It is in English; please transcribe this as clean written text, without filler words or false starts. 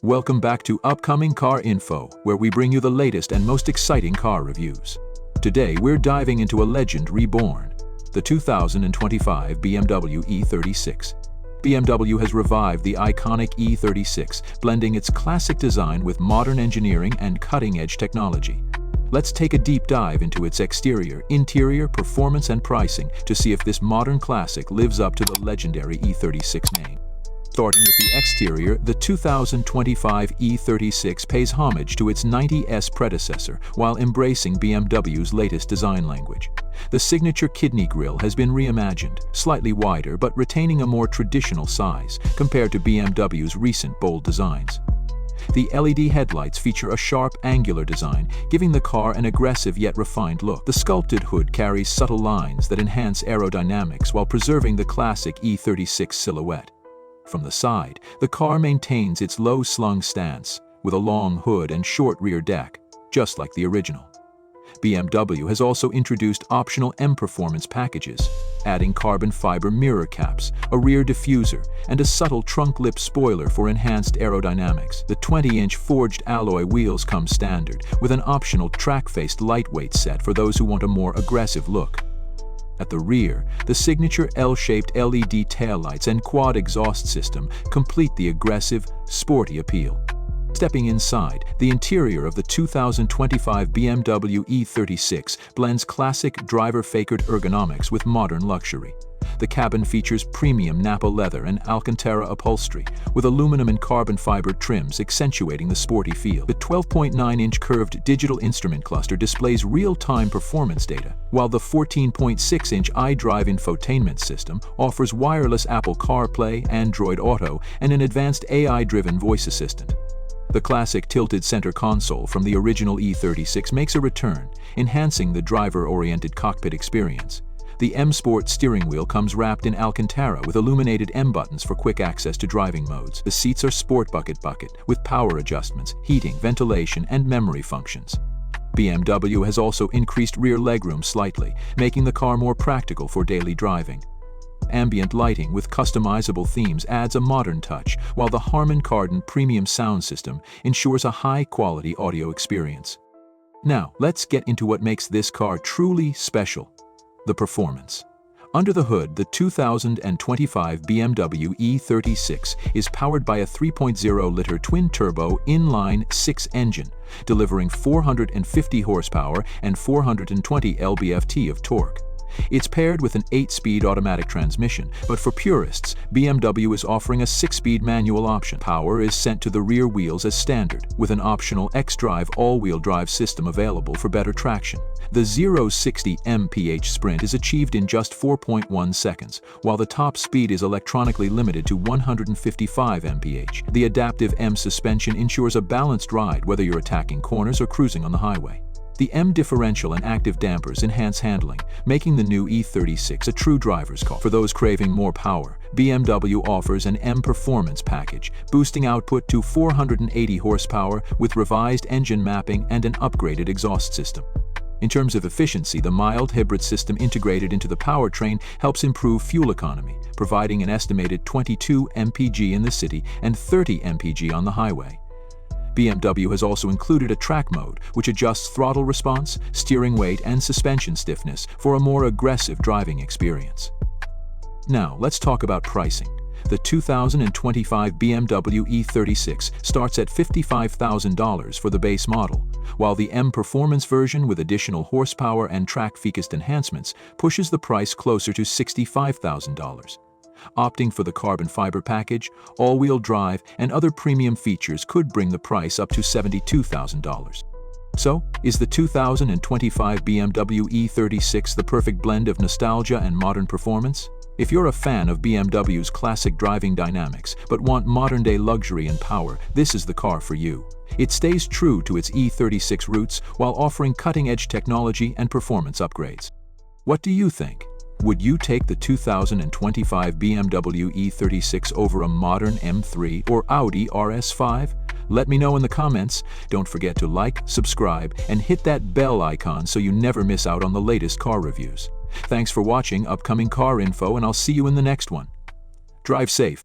Welcome back to Upcoming Car Info, where we bring you the latest and most exciting car reviews. Today we're diving into a legend reborn, the 2025 BMW E36. BMW has revived the iconic E36, blending its classic design with modern engineering and cutting-edge technology. Let's take a deep dive into its exterior, interior, performance, and pricing to see if this modern classic lives up to the legendary E36 name. Starting with the exterior, the 2025 E36 pays homage to its 90s predecessor while embracing BMW's latest design language. The signature kidney grille has been reimagined, slightly wider but retaining a more traditional size compared to BMW's recent bold designs. The LED headlights feature a sharp, angular design, giving the car an aggressive yet refined look. The sculpted hood carries subtle lines that enhance aerodynamics while preserving the classic E36 silhouette. From the side, the car maintains its low-slung stance, with a long hood and short rear deck, just like the original. BMW has also introduced optional M Performance packages, adding carbon fiber mirror caps, a rear diffuser, and a subtle trunk lip spoiler for enhanced aerodynamics. The 20-inch forged alloy wheels come standard, with an optional track-faced lightweight set for those who want a more aggressive look. At the rear, the signature L-shaped LED taillights and quad exhaust system complete the aggressive, sporty appeal. Stepping inside, the interior of the 2025 BMW E36 blends classic driver-favored ergonomics with modern luxury. The cabin features premium Napa leather and Alcantara upholstery, with aluminum and carbon fiber trims accentuating the sporty feel. The 12.9-inch curved digital instrument cluster displays real-time performance data, while the 14.6-inch iDrive infotainment system offers wireless Apple CarPlay, Android Auto, and an advanced AI-driven voice assistant. The classic tilted center console from the original E36 makes a return, enhancing the driver-oriented cockpit experience. The M Sport steering wheel comes wrapped in Alcantara with illuminated M buttons for quick access to driving modes. The seats are sport bucket with power adjustments, heating, ventilation, and memory functions. BMW has also increased rear legroom slightly, making the car more practical for daily driving. Ambient lighting with customizable themes adds a modern touch, while the Harman Kardon premium sound system ensures a high-quality audio experience. Now, let's get into what makes this car truly special: the performance. Under the hood, the 2025 BMW E36 is powered by a 3.0-liter twin-turbo inline-six engine, delivering 450 horsepower and 420 lb-ft of torque. It's paired with an 8-speed automatic transmission, but for purists, BMW is offering a 6-speed manual option. Power is sent to the rear wheels as standard, with an optional xDrive all-wheel drive system available for better traction. The 0-60 mph sprint is achieved in just 4.1 seconds, while the top speed is electronically limited to 155 mph. The adaptive M suspension ensures a balanced ride whether you're attacking corners or cruising on the highway. The M differential and active dampers enhance handling, making the new E36 a true driver's car. For those craving more power, BMW offers an M Performance package, boosting output to 480 horsepower with revised engine mapping and an upgraded exhaust system. In terms of efficiency, the mild hybrid system integrated into the powertrain helps improve fuel economy, providing an estimated 22 mpg in the city and 30 mpg on the highway. BMW has also included a track mode, which adjusts throttle response, steering weight, and suspension stiffness for a more aggressive driving experience. Now, let's talk about pricing. The 2025 BMW E36 starts at $55,000 for the base model, while the M Performance version with additional horsepower and track-focused enhancements pushes the price closer to $65,000. Opting for the carbon fiber package, all-wheel drive, and other premium features could bring the price up to $72,000. So, is the 2025 BMW E36 the perfect blend of nostalgia and modern performance? If you're a fan of BMW's classic driving dynamics but want modern-day luxury and power, this is the car for you. It stays true to its E36 roots while offering cutting-edge technology and performance upgrades. What do you think? Would you take the 2025 BMW E36 over a modern M3 or Audi RS5? Let me know in the comments. Don't forget to like, subscribe, and hit that bell icon so you never miss out on the latest car reviews. Thanks for watching Upcoming Car Info, and I'll see you in the next one. Drive safe.